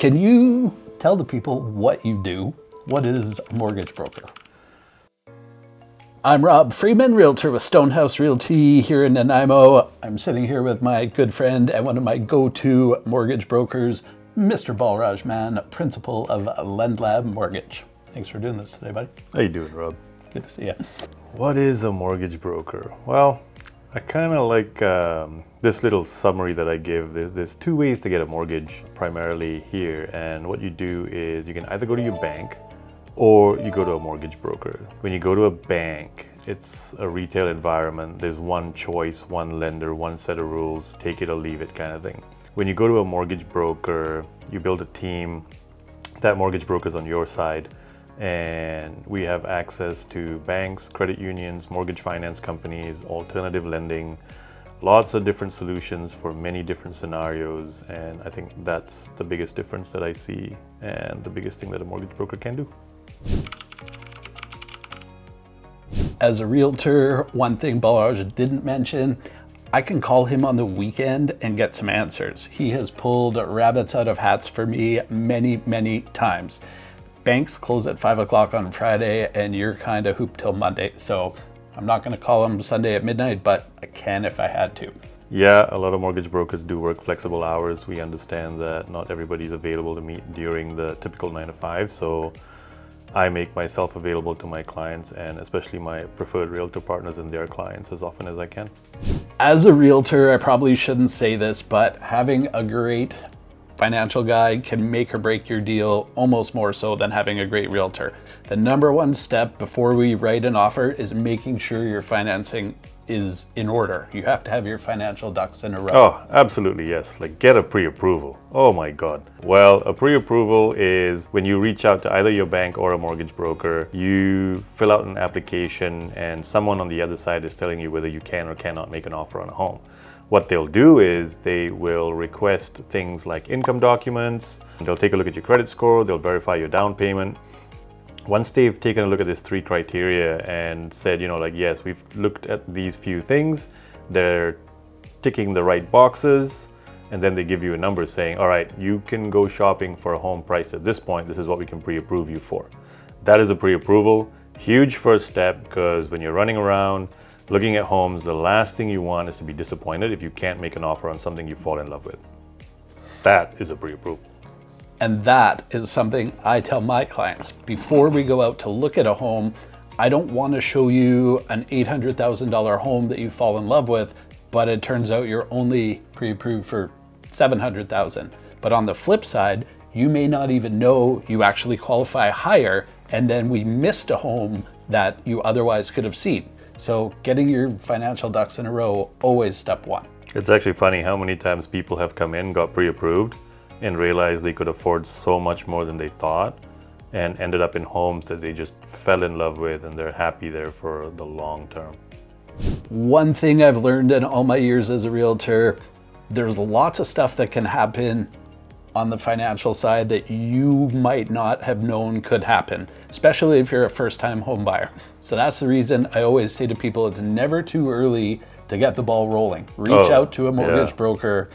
Can you tell the people what you do? What is a mortgage broker? I'm Rob Freeman, Realtor with Stonehouse Realty here in Nanaimo. I'm sitting here with my good friend and one of my go-to mortgage brokers, Mr. Balraj Maan, principal of Lendlab Mortgage. Thanks for doing this today, buddy. How you doing, Rob? Good to see you. What is a mortgage broker? Well, I kind of like this little summary that I give. There's two ways to get a mortgage primarily here, and what you do is you can either go to your bank or you go to a mortgage broker. When you go to a bank, it's a retail environment. There's one choice, one lender, one set of rules, take it or leave it kind of thing. When you go to a mortgage broker, you build a team. That mortgage broker's on your side, and we have access to banks, credit unions, mortgage finance companies, alternative lending, lots of different solutions for many different scenarios. And I think that's the biggest difference that I see and the biggest thing that a mortgage broker can do. As a realtor, one thing Balraj didn't mention, I can call him on the weekend and get some answers. He has pulled rabbits out of hats for me many, many times. Banks close at 5 o'clock on Friday and you're kind of hooped till Monday. So I'm not going to call him Sunday at midnight, but I can if I had to. Yeah, a lot of mortgage brokers do work flexible hours. We understand that not everybody's available to meet during the typical 9 to 5. So I make myself available to my clients and especially my preferred realtor partners and their clients as often as I can. As a realtor, I probably shouldn't say this, but having a great financial guy can make or break your deal almost more so than having a great realtor. The number one step before we write an offer is making sure your financing is in order. You have to have your financial ducks in a row. Oh, absolutely, yes. Like get a pre-approval. Oh my God. Well, a pre-approval is when you reach out to either your bank or a mortgage broker, you fill out an application and someone on the other side is telling you whether you can or cannot make an offer on a home. What they'll do is they will request things like income documents. They'll take a look at your credit score. They'll verify your down payment. Once they've taken a look at these three criteria and said, yes, we've looked at these few things, they're ticking the right boxes, and then they give you a number saying, all right, you can go shopping for a home price at this point. This is what we can pre-approve you for. That is a pre-approval. Huge first step, because when you're running around looking at homes, the last thing you want is to be disappointed if you can't make an offer on something you fall in love with. That is a pre-approval. And that is something I tell my clients. Before we go out to look at a home, I don't want to show you an $800,000 home that you fall in love with, but it turns out you're only pre-approved for $700,000. But on the flip side, you may not even know you actually qualify higher, and then we missed a home that you otherwise could have seen. So getting your financial ducks in a row, always step one. It's actually funny how many times people have come in, got pre-approved, and realized they could afford so much more than they thought and ended up in homes that they just fell in love with and they're happy there for the long term. One thing I've learned in all my years as a realtor, there's lots of stuff that can happen on the financial side that you might not have known could happen, especially if you're a first-time home buyer. So that's the reason I always say to people, it's never too early to get the ball rolling. Reach out to a mortgage broker,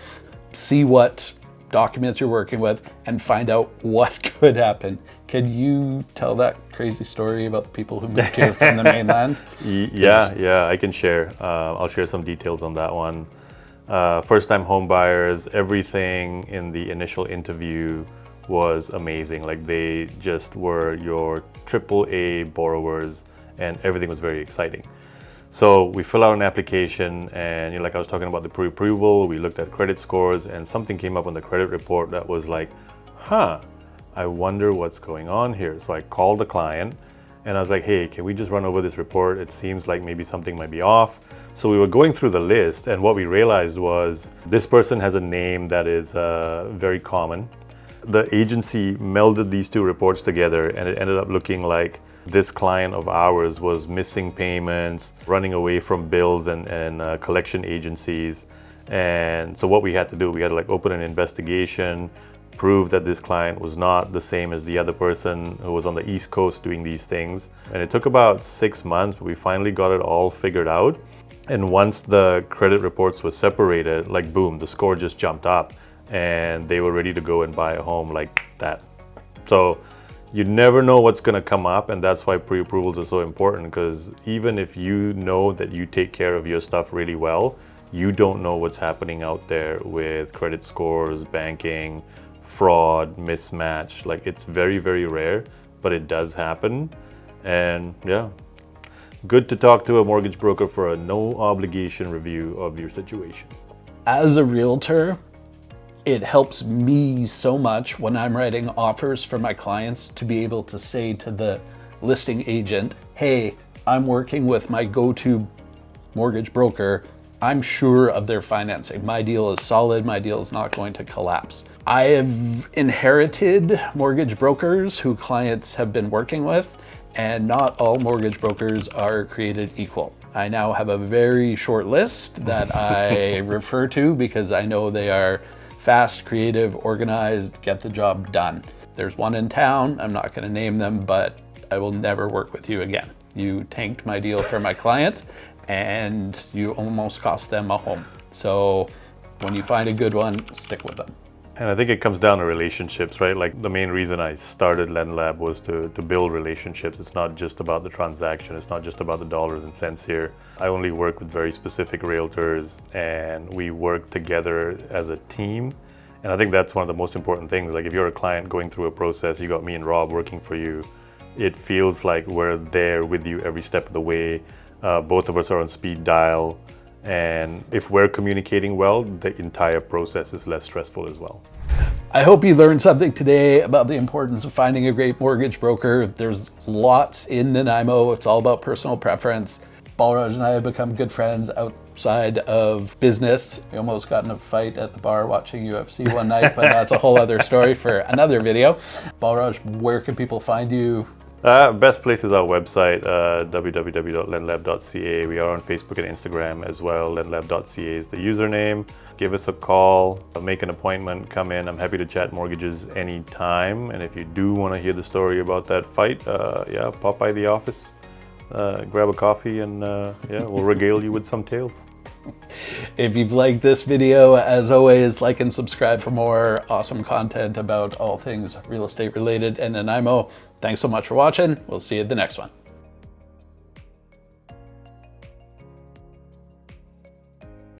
see what documents you're working with, and find out what could happen. Can you tell that crazy story about the people who moved here from the mainland? Yeah, I can share. I'll share some details on that one. First-time home buyers, everything in the initial interview was amazing. Like they just were your AAA borrowers and everything was very exciting. So we fill out an application and like I was talking about the pre-approval, we looked at credit scores and something came up on the credit report that was like, I wonder what's going on here. So I called the client and I was like, hey, can we just run over this report? It seems like maybe something might be off. So we were going through the list and what we realized was this person has a name that is very common. The agency melded these two reports together and it ended up looking like this client of ours was missing payments, running away from bills and collection agencies. And so what we had to do, we had to open an investigation, prove that this client was not the same as the other person who was on the East Coast doing these things. And it took about 6 months, but we finally got it all figured out. And once the credit reports were separated, boom, the score just jumped up. and they were ready to go and buy a home like that. So you never know what's going to come up, and that's why pre-approvals are so important, because even if you know that you take care of your stuff really well, you don't know what's happening out there with credit scores, banking, fraud, mismatch. Like, it's very, very rare, but it does happen. And yeah, good to talk to a mortgage broker for a no obligation review of your situation. As a realtor, it helps me so much when I'm writing offers for my clients to be able to say to the listing agent, hey, I'm working with my go-to mortgage broker. I'm sure of their financing. My deal is solid. My deal is not going to collapse. I have inherited mortgage brokers who clients have been working with, and not all mortgage brokers are created equal. I now have a very short list that I refer to because I know they are fast, creative, organized, get the job done. There's one in town, I'm not gonna name them, but I will never work with you again. You tanked my deal for my client and you almost cost them a home. So when you find a good one, stick with them. And I think it comes down to relationships, right? Like, the main reason I started Lendlab was to build relationships. It's not just about the transaction. It's not just about the dollars and cents here. I only work with very specific realtors, and we work together as a team. And I think that's one of the most important things. Like, if you're a client going through a process, you got me and Rob working for you, it feels like we're there with you every step of the way. Both of us are on speed dial. And if we're communicating well, the entire process is less stressful as well. I hope you learned something today about the importance of finding a great mortgage broker. There's lots in Nanaimo. It's all about personal preference. Balraj and I have become good friends outside of business. We almost got in a fight at the bar watching UFC one night, but that's a whole other story for another video. Balraj, where can people find you? Best place is our website, www.lendlab.ca. We are on Facebook and Instagram as well. Lendlab.ca is the username. Give us a call, make an appointment, come in. I'm happy to chat mortgages anytime. And if you do want to hear the story about that fight, pop by the office, grab a coffee, and we'll regale you with some tales. If you've liked this video, as always, like and subscribe for more awesome content about all things real estate related in Nanaimo. Thanks so much for watching. We'll see you at the next one.